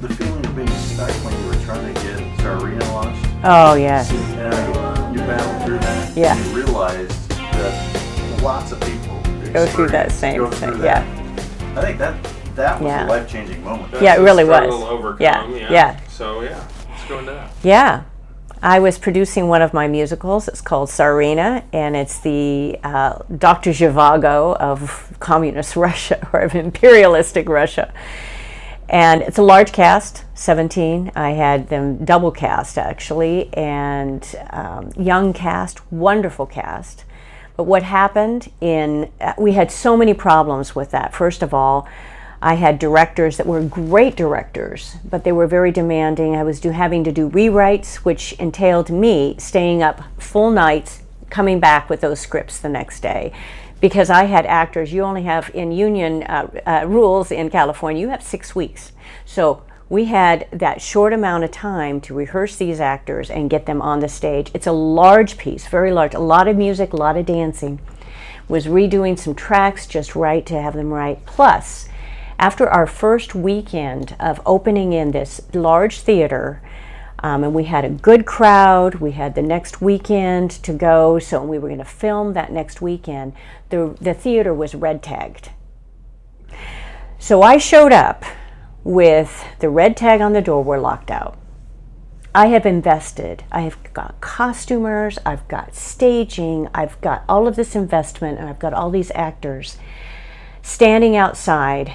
the feeling of being stuck when you were trying to get Sarina launched? Oh, yes. And you battled through that. Yeah. And you realized that lots of people Go through that same thing. Yeah. I think that was a life-changing moment. Yeah, it really was. Struggle to overcome. Yeah. So yeah, let's go into that. Yeah. I was producing one of my musicals. It's called Tsarina, and it's the Dr. Zhivago of communist Russia, or of imperialistic Russia. And it's a large cast, 17. I had them double cast, actually, and young cast, wonderful cast. But what happened we had so many problems with that. First of all, I had directors that were great directors, but they were very demanding. I was having to do rewrites, which entailed me staying up full nights, coming back with those scripts the next day. Because I had actors, you only have, in union rules in California, you have 6 weeks. So we had that short amount of time to rehearse these actors and get them on the stage. It's a large piece, very large, a lot of music, a lot of dancing. Was redoing some tracks just right to have them right. Plus, after our first weekend of opening in this large theater, and we had a good crowd, we had the next weekend to go, so we were going to film that next weekend, the theater was red tagged. So I showed up with the red tag on the door, we're locked out. I have invested, I have got costumers, I've got staging, I've got all of this investment, and I've got all these actors standing outside,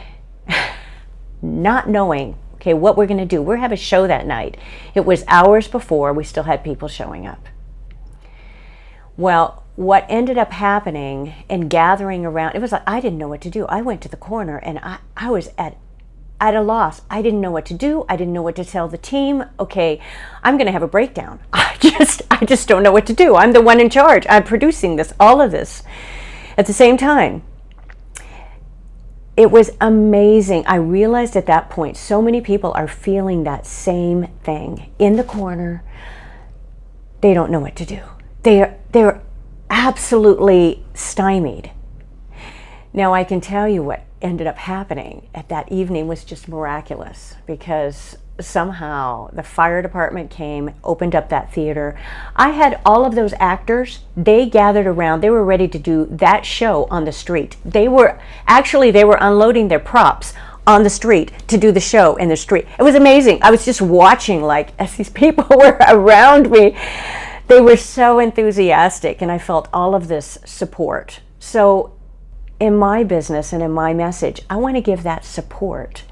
not knowing, okay, what we're going to do. We're having a show that night. It was hours before, we still had people showing up. Well, what ended up happening and gathering around, it was like I didn't know what to do. I went to the corner and I was at a loss. I didn't know what to do. I didn't know what to tell the team. Okay, I'm going to have a breakdown. I just don't know what to do. I'm the one in charge. I'm producing this, all of this at the same time. It was amazing. I realized at that point, so many people are feeling that same thing. In the corner, they don't know what to do. They're absolutely stymied. Now, I can tell you what ended up happening at that evening was just miraculous, because somehow the fire department came, opened up that theater. I had all of those actors, they gathered around, they were ready to do that show on the street. They were unloading their props on the street to do the show in the street. It was amazing. I was just watching, like, as these people were around me. They were so enthusiastic, and I felt all of this support. So in my business and in my message, I want to give that support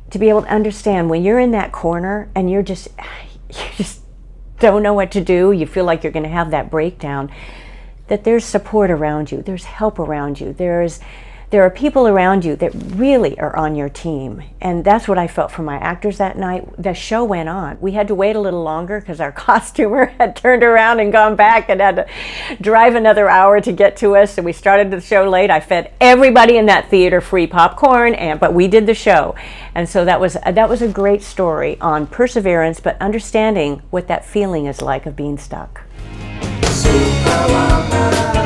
to be able to understand when you're in that corner and you just don't know what to do, you feel like you're going to have that breakdown, that there's support around you, there's help around you, there are people around you that really are on your team. And that's what I felt from my actors that night. The show went on. We had to wait a little longer because our costumer had turned around and gone back and had to drive another hour to get to us. So we started the show late. I fed everybody in that theater free popcorn, but we did the show. And so that was a great story on perseverance, but understanding what that feeling is like of being stuck. Superwoman.